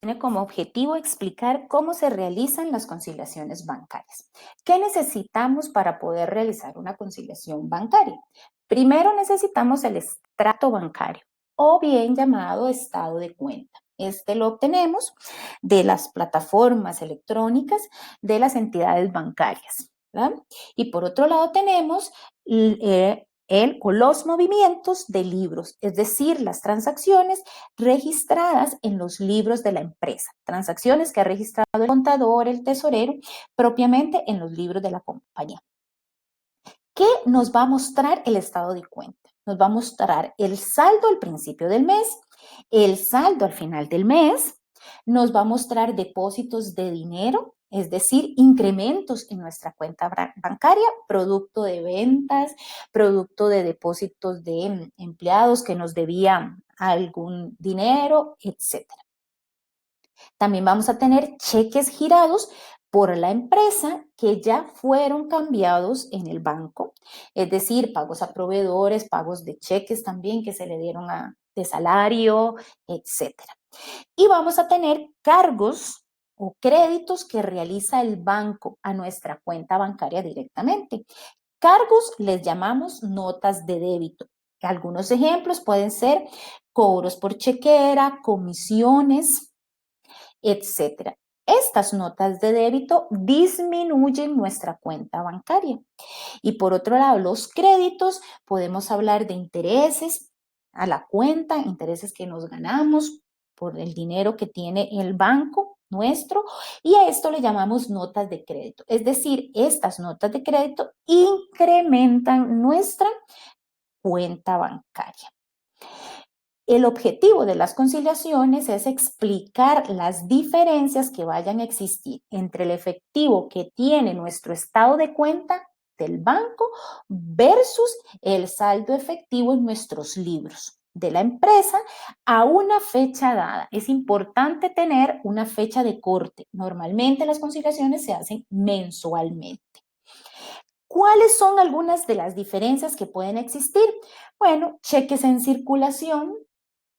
tiene como objetivo explicar cómo se realizan las conciliaciones bancarias. ¿Qué necesitamos para poder realizar una conciliación bancaria? Primero necesitamos el extracto bancario o bien llamado estado de cuenta. Este lo obtenemos de las plataformas electrónicas de las entidades bancarias, ¿verdad? Y por otro lado tenemos el o los movimientos de libros, es decir, las transacciones registradas en los libros de la empresa, transacciones que ha registrado el contador, el tesorero, propiamente en los libros de la compañía. ¿Qué nos va a mostrar el estado de cuenta? Nos va a mostrar el saldo al principio del mes, el saldo al final del mes, nos va a mostrar depósitos de dinero, es decir, incrementos en nuestra cuenta bancaria, producto de ventas, producto de depósitos de empleados que nos debían algún dinero, etc. También vamos a tener cheques girados por la empresa que ya fueron cambiados en el banco, es decir, pagos a proveedores, pagos de cheques también que se le dieron de salario, etc. Y vamos a tener cargos o créditos que realiza el banco a nuestra cuenta bancaria directamente. Cargos les llamamos notas de débito. Algunos ejemplos pueden ser cobros por chequera, comisiones, etcétera. Estas notas de débito disminuyen nuestra cuenta bancaria. Y por otro lado, los créditos, podemos hablar de intereses a la cuenta, intereses que nos ganamos por el dinero que tiene el banco nuestro, y a esto le llamamos notas de crédito. Es decir, estas notas de crédito incrementan nuestra cuenta bancaria. El objetivo de las conciliaciones es explicar las diferencias que vayan a existir entre el efectivo que tiene nuestro estado de cuenta del banco versus el saldo efectivo en nuestros libros de la empresa a una fecha dada. Es importante tener una fecha de corte. Normalmente las conciliaciones se hacen mensualmente. ¿Cuáles son algunas de las diferencias que pueden existir? Bueno, cheques en circulación,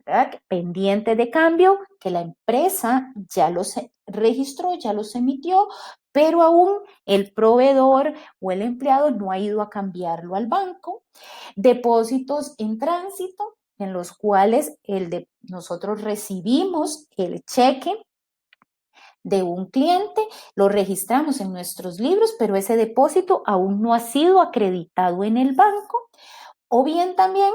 ¿verdad? Pendiente de cambio, que la empresa ya los registró, ya los emitió, pero aún el proveedor o el empleado no ha ido a cambiarlo al banco. Depósitos en tránsito, en los cuales nosotros recibimos el cheque de un cliente, lo registramos en nuestros libros, pero ese depósito aún no ha sido acreditado en el banco. O bien también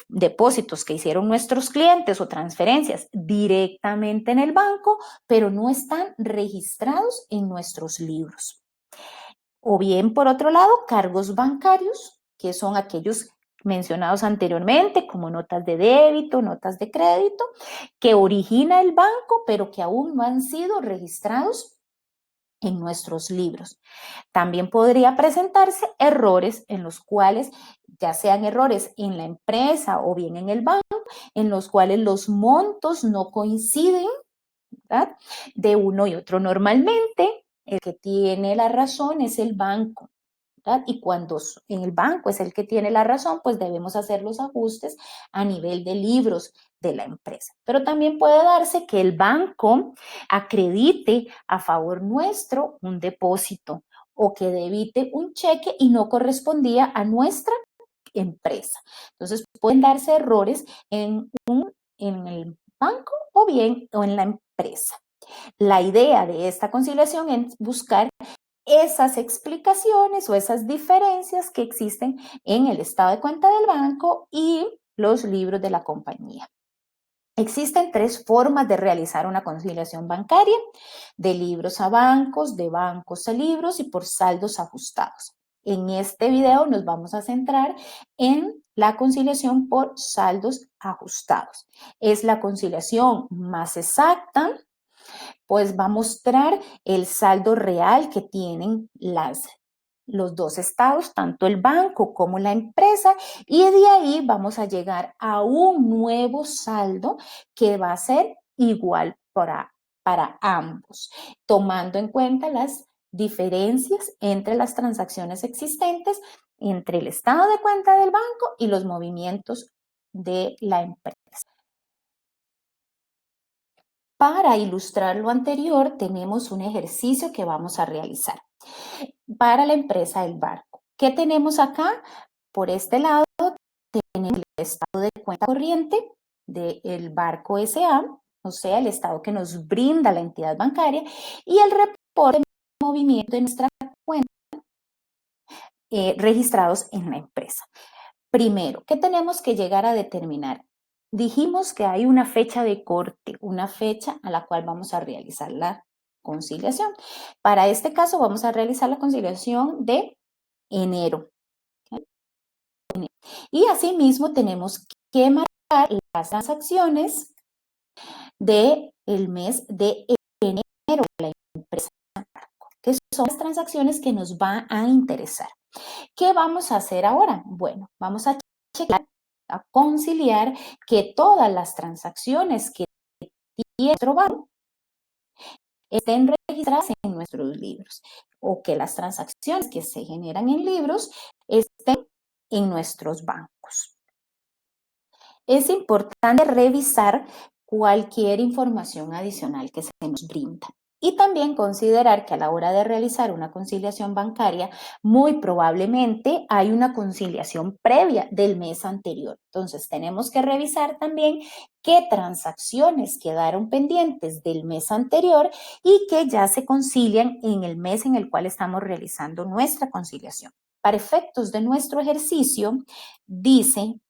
depósitos que hicieron nuestros clientes o transferencias directamente en el banco, pero no están registrados en nuestros libros. O bien, por otro lado, cargos bancarios, que son aquellos mencionados anteriormente, como notas de débito, notas de crédito, que origina el banco, pero que aún no han sido registrados en nuestros libros. También podría presentarse errores en los cuales, ya sean errores en la empresa o bien en el banco, en los cuales los montos no coinciden, ¿verdad? De uno y otro. Normalmente, el que tiene la razón es el banco, ¿verdad? Y cuando en el banco es el que tiene la razón, pues debemos hacer los ajustes a nivel de libros de la empresa. Pero también puede darse que el banco acredite a favor nuestro un depósito o que debite un cheque y no correspondía a nuestra empresa. Entonces pueden darse errores en el banco o bien o en la empresa. La idea de esta conciliación es buscar esas explicaciones o esas diferencias que existen en el estado de cuenta del banco y los libros de la compañía. Existen tres formas de realizar una conciliación bancaria: de libros a bancos, de bancos a libros y por saldos ajustados. En este video nos vamos a centrar en la conciliación por saldos ajustados. Es la conciliación más exacta, pues va a mostrar el saldo real que tienen los dos estados, tanto el banco como la empresa, y de ahí vamos a llegar a un nuevo saldo que va a ser igual para ambos, tomando en cuenta las diferencias entre las transacciones existentes entre el estado de cuenta del banco y los movimientos de la empresa. Para ilustrar lo anterior, tenemos un ejercicio que vamos a realizar para la empresa del barco. ¿Qué tenemos acá? Por este lado tenemos el estado de cuenta corriente del barco SA, o sea, el estado que nos brinda la entidad bancaria, y el reporte de movimiento de nuestra cuenta registrados en la empresa. Primero, ¿qué tenemos que llegar a determinar? Dijimos que hay una fecha de corte, una fecha a la cual vamos a realizar la conciliación. Para este caso vamos a realizar la conciliación de enero. Y asimismo tenemos que marcar las transacciones del mes de enero de la empresa, que son las transacciones que nos van a interesar. ¿Qué vamos a hacer ahora? Bueno, vamos a checar, a conciliar que todas las transacciones que tiene nuestro banco estén registradas en nuestros libros o que las transacciones que se generan en libros estén en nuestros bancos. Es importante revisar cualquier información adicional que se nos brinda. Y también considerar que a la hora de realizar una conciliación bancaria, muy probablemente hay una conciliación previa del mes anterior. Entonces, tenemos que revisar también qué transacciones quedaron pendientes del mes anterior y que ya se concilian en el mes en el cual estamos realizando nuestra conciliación. Para efectos de nuestro ejercicio, dice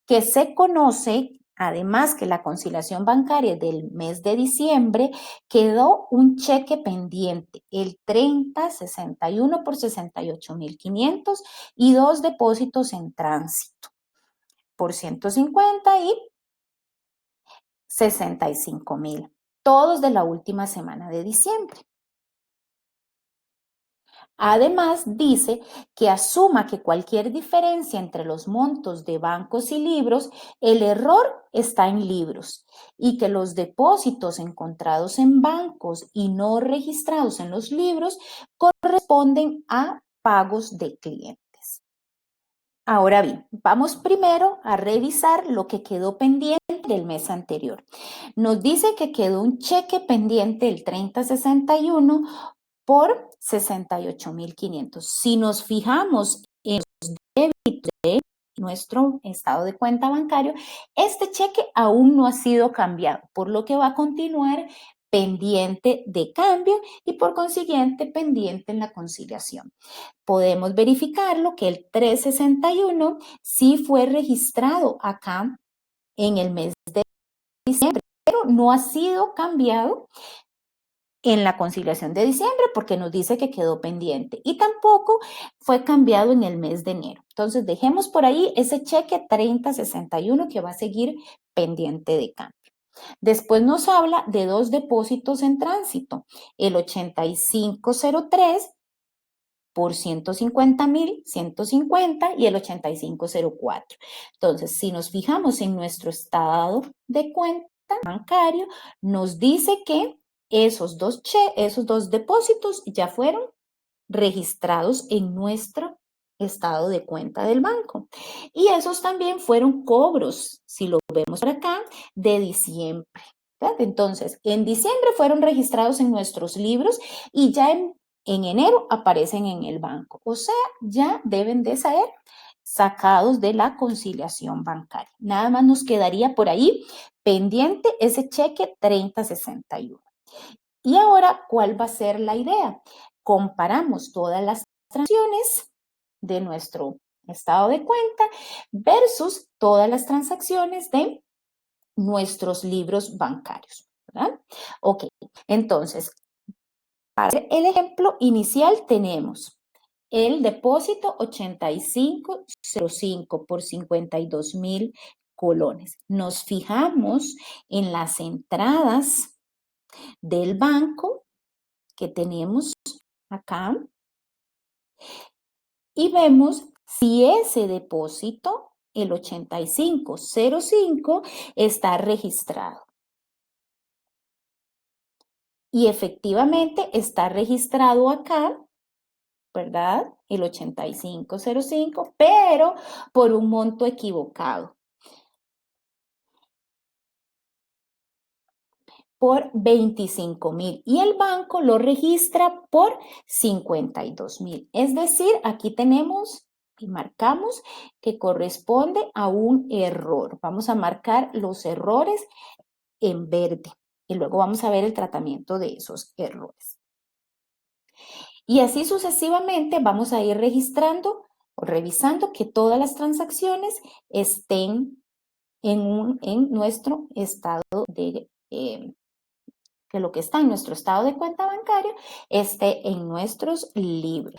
que se conoce, además que la conciliación bancaria del mes de diciembre, quedó un cheque pendiente, el 3061 por 68.500 y dos depósitos en tránsito por 150 y 65.000, todos de la última semana de diciembre. Además, dice que asuma que cualquier diferencia entre los montos de bancos y libros, el error está en libros y que los depósitos encontrados en bancos y no registrados en los libros corresponden a pagos de clientes. Ahora bien, vamos primero a revisar lo que quedó pendiente del mes anterior. Nos dice que quedó un cheque pendiente el 3061 por 68.500. Si nos fijamos en los débitos de nuestro estado de cuenta bancario, este cheque aún no ha sido cambiado, por lo que va a continuar pendiente de cambio y por consiguiente pendiente en la conciliación. Podemos verificarlo que el 361 sí fue registrado acá en el mes de diciembre, pero no ha sido cambiado en la conciliación de diciembre porque nos dice que quedó pendiente y tampoco fue cambiado en el mes de enero. Entonces dejemos por ahí ese cheque 3061 que va a seguir pendiente de cambio. Después nos habla de dos depósitos en tránsito, el 8503 por 150.150 y el 8504. Entonces, si nos fijamos en nuestro estado de cuenta bancario, nos dice que esos dos depósitos ya fueron registrados en nuestro estado de cuenta del banco. Y esos también fueron cobros, si lo vemos por acá, de diciembre. ¿Verdad? Entonces, en diciembre fueron registrados en nuestros libros y ya en enero aparecen en el banco. O sea, ya deben de ser sacados de la conciliación bancaria. Nada más nos quedaría por ahí pendiente ese cheque 3061. Y ahora, ¿cuál va a ser la idea? Comparamos todas las transacciones de nuestro estado de cuenta versus todas las transacciones de nuestros libros bancarios, ¿verdad? Ok, entonces, para hacer el ejemplo inicial tenemos el depósito 8505 por 52.000 colones. Nos fijamos en las entradas del banco que tenemos acá y vemos si ese depósito, el 8505, está registrado. Y efectivamente está registrado acá, ¿verdad? El 8505, pero por un monto equivocado. por 25,000 y el banco lo registra por 52,000. Es decir, aquí tenemos y marcamos que corresponde a un error. Vamos a marcar los errores en verde y luego vamos a ver el tratamiento de esos errores. Y así sucesivamente vamos a ir registrando o revisando que todas las transacciones estén en nuestro estado de que lo que está en nuestro estado de cuenta bancaria esté en nuestros libros.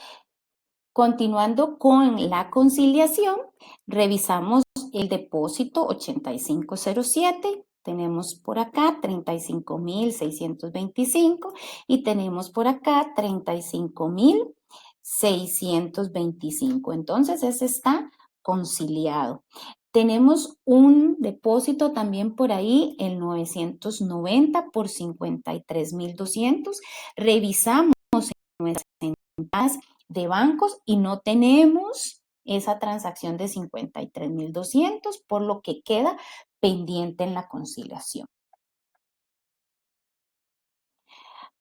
Continuando con la conciliación, revisamos el depósito 8507. Tenemos por acá 35,625 y tenemos por acá 35,625. Entonces, ese está conciliado. Tenemos un depósito también por ahí, el 990 por 53,200. Revisamos nuestras entradas de bancos y no tenemos esa transacción de 53,200, por lo que queda pendiente en la conciliación.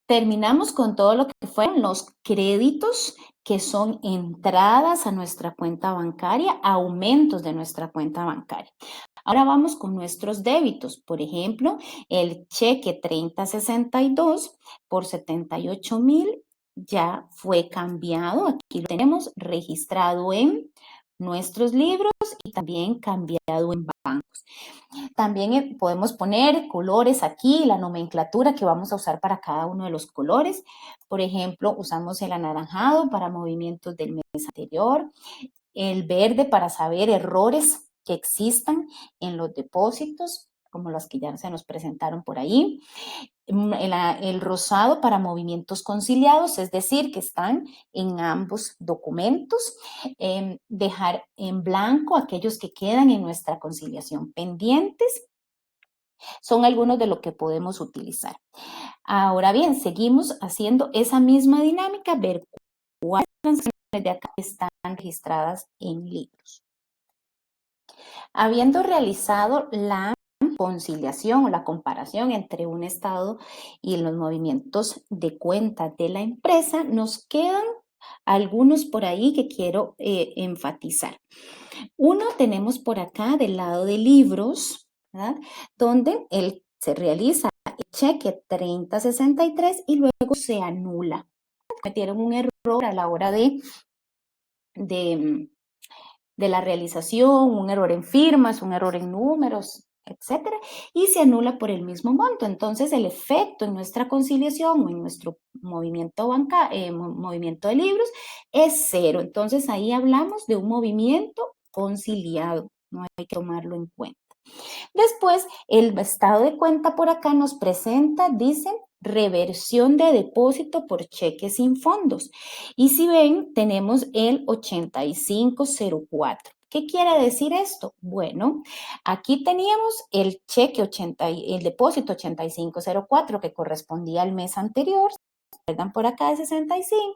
Terminamos con todo lo que fueron los créditos, que son entradas a nuestra cuenta bancaria, aumentos de nuestra cuenta bancaria. Ahora vamos con nuestros débitos. Por ejemplo, el cheque 3062 por 78,000 ya fue cambiado. Aquí lo tenemos registrado en nuestros libros y también cambiado en bancos. También podemos poner colores aquí, la nomenclatura que vamos a usar para cada uno de los colores. Por ejemplo, usamos el anaranjado para movimientos del mes anterior, el verde para saber errores que existan en los depósitos, como los que ya se nos presentaron por ahí. El rosado para movimientos conciliados, es decir, que están en ambos documentos. Dejar en blanco aquellos que quedan en nuestra conciliación pendientes. Son algunos de lo que podemos utilizar. Ahora bien, seguimos haciendo esa misma dinámica, ver cuáles transacciones de acá están registradas en libros. Habiendo realizado la conciliación o la comparación entre un estado y los movimientos de cuenta de la empresa, nos quedan algunos por ahí que quiero enfatizar. Uno tenemos por acá del lado de libros, ¿verdad? Donde se realiza el cheque 3063 y luego se anula. Cometieron un error a la hora de la realización, un error en firmas, un error en números, etcétera, y se anula por el mismo monto. Entonces, el efecto en nuestra conciliación o en nuestro movimiento movimiento de libros es cero. Entonces, ahí hablamos de un movimiento conciliado. No hay que tomarlo en cuenta. Después, el estado de cuenta por acá nos presenta, dicen, reversión de depósito por cheque sin fondos. Y si ven, tenemos el 8504. ¿Qué quiere decir esto? Bueno, aquí teníamos el cheque el depósito 8504 que correspondía al mes anterior. ¿Se acuerdan por acá de 65?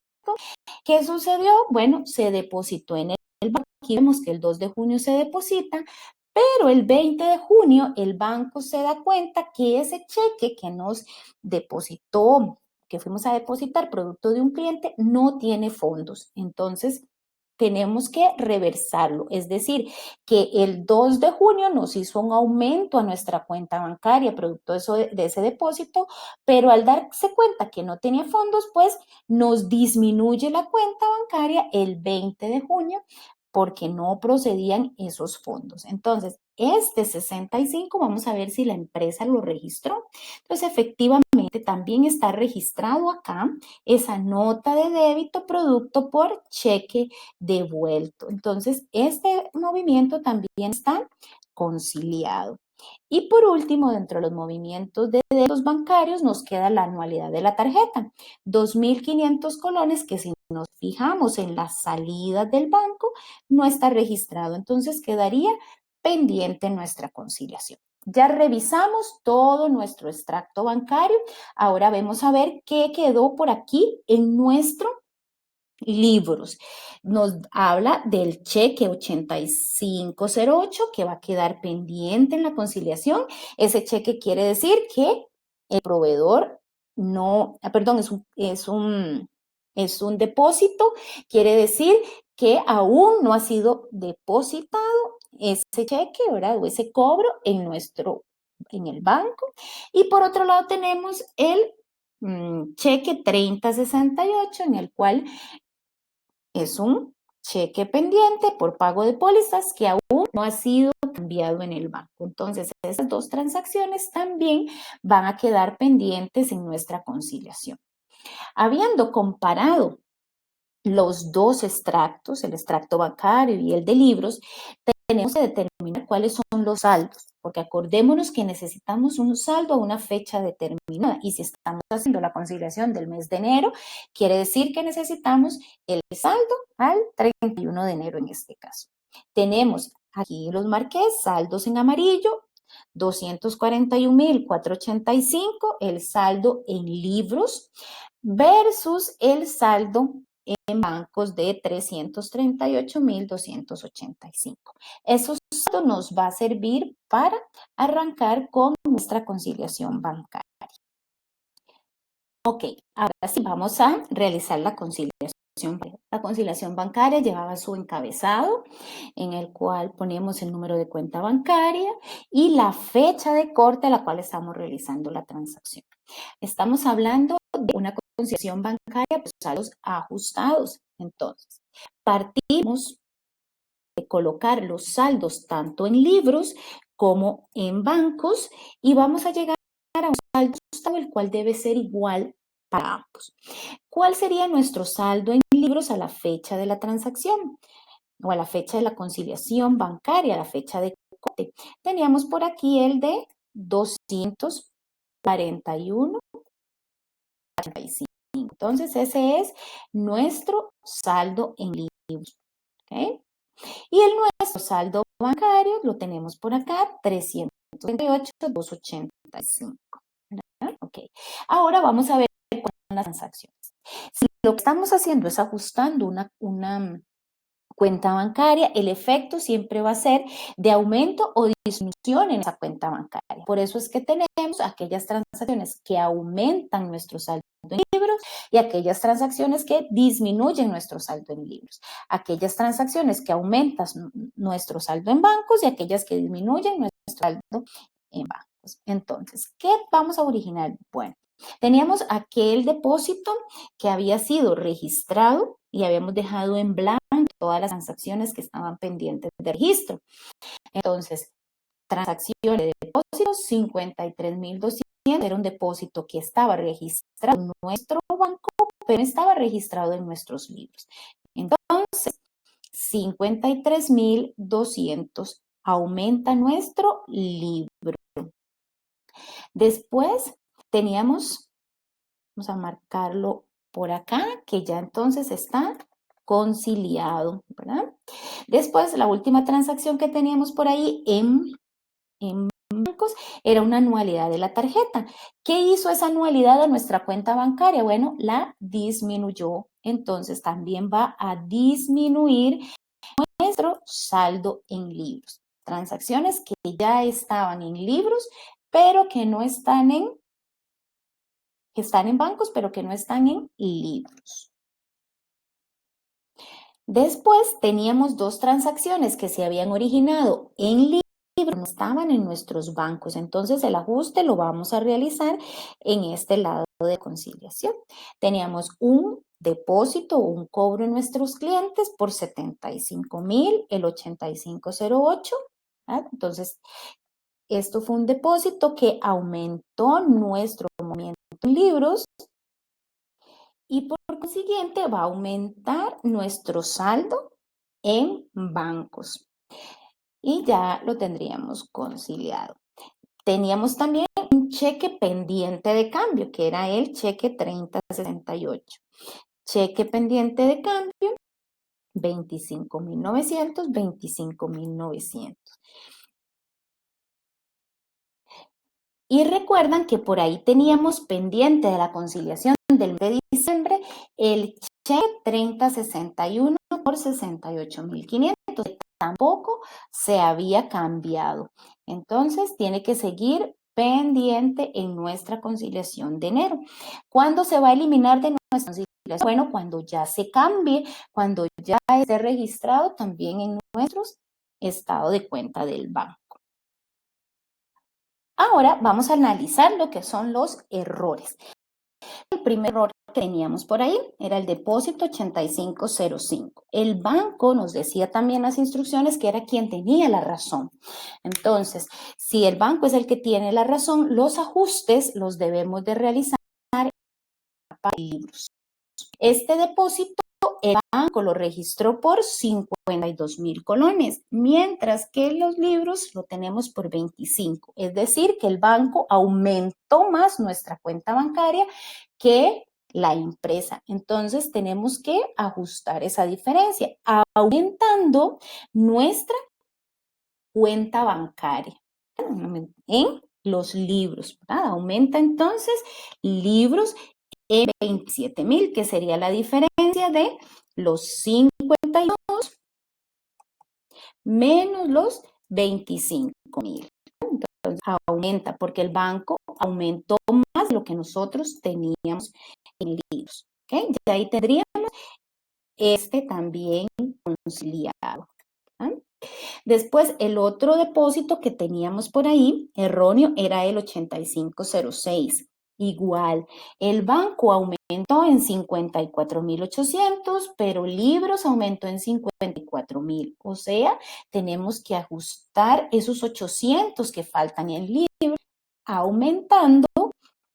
¿Qué sucedió? Bueno, se depositó en el banco. Aquí vemos que el 2 de junio se deposita, pero el 20 de junio el banco se da cuenta que ese cheque que nos depositó, que fuimos a depositar producto de un cliente, no tiene fondos. Entonces, tenemos que reversarlo. Es decir, que el 2 de junio nos hizo un aumento a nuestra cuenta bancaria producto de ese depósito, pero al darse cuenta que no tenía fondos, pues nos disminuye la cuenta bancaria el 20 de junio porque no procedían esos fondos. Entonces, este 65, vamos a ver si la empresa lo registró. Entonces, efectivamente, también está registrado acá esa nota de débito producto por cheque devuelto. Entonces, este movimiento también está conciliado. Y por último, dentro de los movimientos de débitos bancarios, nos queda la anualidad de la tarjeta, 2,500 colones, que si nos fijamos en las salidas del banco, no está registrado. Entonces, quedaría pendiente nuestra conciliación. Ya revisamos todo nuestro extracto bancario. Ahora vamos a ver qué quedó por aquí en nuestro libros. Nos habla del cheque 8508 que va a quedar pendiente en la conciliación. Ese cheque quiere decir que el proveedor no, perdón, es un depósito, quiere decir que aún no ha sido depositado ese cheque, ¿verdad? O ese cobro en el banco. Y por otro lado tenemos el cheque 3068, en el cual es un cheque pendiente por pago de pólizas que aún no ha sido cambiado en el banco. Entonces, esas dos transacciones también van a quedar pendientes en nuestra conciliación. Habiendo comparado los dos extractos, el extracto bancario y el de libros, tenemos que determinar cuáles son los saldos, porque acordémonos que necesitamos un saldo a una fecha determinada, y si estamos haciendo la conciliación del mes de enero, quiere decir que necesitamos el saldo al 31 de enero en este caso. Tenemos aquí los marqué, saldos en amarillo, 241,485, el saldo en libros versus el saldo en bancos de 338,285. Eso nos va a servir para arrancar con nuestra conciliación bancaria. Ok, ahora sí vamos a realizar la conciliación. La conciliación bancaria llevaba su encabezado, en el cual ponemos el número de cuenta bancaria y la fecha de corte a la cual estamos realizando la transacción. Estamos hablando de una conciliación bancaria por saldos ajustados. Entonces, partimos de colocar los saldos tanto en libros como en bancos y vamos a llegar a un saldo ajustado, el cual debe ser igual para ambos. ¿Cuál sería nuestro saldo en libros a la fecha de la transacción o a la fecha de la conciliación bancaria, a la fecha de corte? Teníamos por aquí el de 241,85. Entonces, ese es nuestro saldo en libros. ¿Okay? Y el nuestro saldo bancario lo tenemos por acá, 328,285. Ok. Ahora vamos a ver cuáles son las transacciones. Si lo que estamos haciendo es ajustando una cuenta bancaria, el efecto siempre va a ser de aumento o disminución en esa cuenta bancaria. Por eso es que tenemos aquellas transacciones que aumentan nuestro saldo en libros y aquellas transacciones que disminuyen nuestro saldo en libros. Aquellas transacciones que aumentan nuestro saldo en bancos y aquellas que disminuyen nuestro saldo en bancos. Entonces, ¿qué vamos a originar? Bueno, teníamos aquel depósito que había sido registrado y habíamos dejado en blanco todas las transacciones que estaban pendientes de registro. Entonces, transacciones de depósitos, 53,200, era un depósito que estaba registrado en nuestro banco, pero estaba registrado en nuestros libros. Entonces, 53,200 aumenta nuestro libro. Después teníamos, vamos a marcarlo por acá, que ya entonces está conciliado, ¿verdad? Después, la última transacción que teníamos por ahí en bancos era una anualidad de la tarjeta. ¿Qué hizo esa anualidad a nuestra cuenta bancaria? Bueno, la disminuyó. Entonces, también va a disminuir nuestro saldo en libros. Transacciones que ya estaban en libros, pero que no están están en bancos, pero que no están en libros. Después teníamos dos transacciones que se habían originado en libros, no estaban en nuestros bancos. Entonces el ajuste lo vamos a realizar en este lado de conciliación. Teníamos un depósito o un cobro en nuestros clientes por 75,000, el 8508. ¿verdad? Entonces, esto fue un depósito que aumentó nuestro movimiento en libros y por consiguiente va a aumentar nuestro saldo en bancos y ya lo tendríamos conciliado. Teníamos también un cheque pendiente de cambio, que era el cheque 3068. Cheque pendiente de cambio, 25,900, 25,900. Y recuerdan que por ahí teníamos pendiente de la conciliación del mes de diciembre el cheque 3061 por 68,500. Tampoco se había cambiado. Entonces, tiene que seguir pendiente en nuestra conciliación de enero. ¿Cuándo se va a eliminar de nuestra conciliación? Bueno, cuando ya se cambie, cuando ya esté registrado también en nuestro estado de cuenta del banco. Ahora vamos a analizar lo que son los errores. El primer error que teníamos por ahí era el depósito 8505. El banco nos decía también las instrucciones que era quien tenía la razón. Entonces, si el banco es el que tiene la razón, los ajustes los debemos de realizar en libros. Este depósito el banco lo registró por 52,000 colones, mientras que los libros lo tenemos por 25. Es decir, que el banco aumentó más nuestra cuenta bancaria que la empresa. Entonces, tenemos que ajustar esa diferencia, aumentando nuestra cuenta bancaria en los libros, ¿verdad? Aumenta entonces libros en 27,000, que sería la diferencia de los 52 menos los 25,000. Entonces aumenta porque el banco aumentó más de lo que nosotros teníamos en libros. ¿Okay? Y ahí tendríamos este también conciliado. ¿Ah? Después, el otro depósito que teníamos por ahí, erróneo, era el 8506. Igual, el banco aumentó en 54,800, pero libros aumentó en 54,000. O sea, tenemos que ajustar esos 800 que faltan en libros, aumentando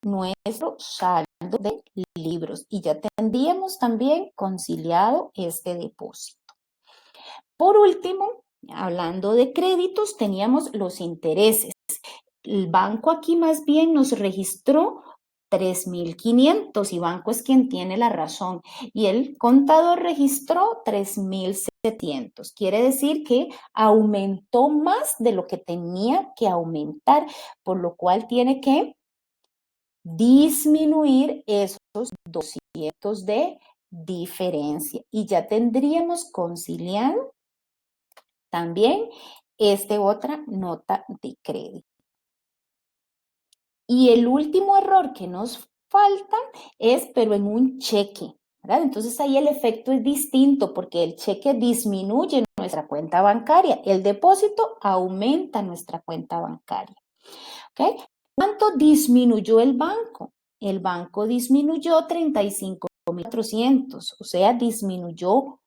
nuestro saldo de libros. Y ya tendríamos también conciliado este depósito. Por último, hablando de créditos, teníamos los intereses. El banco aquí más bien nos registró 3,500 y banco es quien tiene la razón. Y el contador registró 3,700. Quiere decir que aumentó más de lo que tenía que aumentar, por lo cual tiene que disminuir esos 200 de diferencia. Y ya tendríamos conciliado también otra nota de crédito. Y el último error que nos falta es, pero en un cheque, ¿verdad? Entonces ahí el efecto es distinto porque el cheque disminuye nuestra cuenta bancaria, el depósito aumenta nuestra cuenta bancaria. ¿Okay? ¿Cuánto disminuyó el banco? El banco disminuyó 35,400, o sea, disminuyó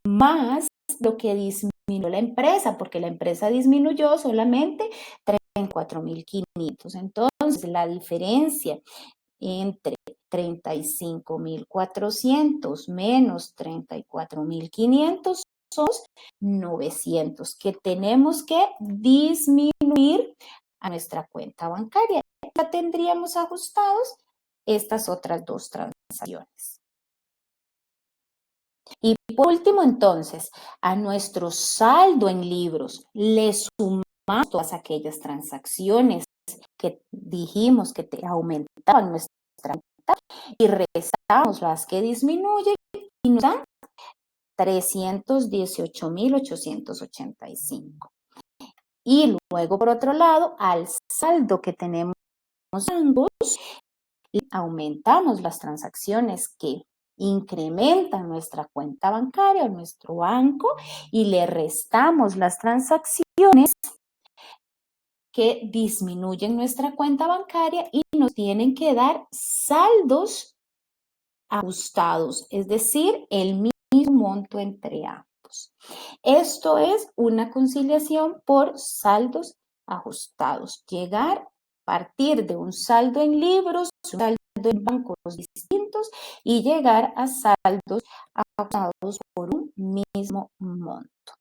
más lo que disminuyó la empresa, porque la empresa disminuyó solamente 34,500. Entonces, la diferencia entre 35,400 menos 34,500 son 900 que tenemos que disminuir a nuestra cuenta bancaria. Ya tendríamos ajustados estas otras dos transacciones. Y por último, entonces, a nuestro saldo en libros le sumamos todas aquellas transacciones que dijimos que aumentaban nuestra cuenta y restamos las que disminuyen y nos dan 318,885. Y luego, por otro lado, al saldo que tenemos ambos, aumentamos las transacciones que incrementan nuestra cuenta bancaria o nuestro banco y le restamos las transacciones que disminuyen nuestra cuenta bancaria y nos tienen que dar saldos ajustados, es decir, el mismo monto entre ambos. Esto es una conciliación por saldos ajustados. Llegar a partir de un saldo en libros, un saldo en bancos distintos y llegar a saldos ajustados por un mismo monto.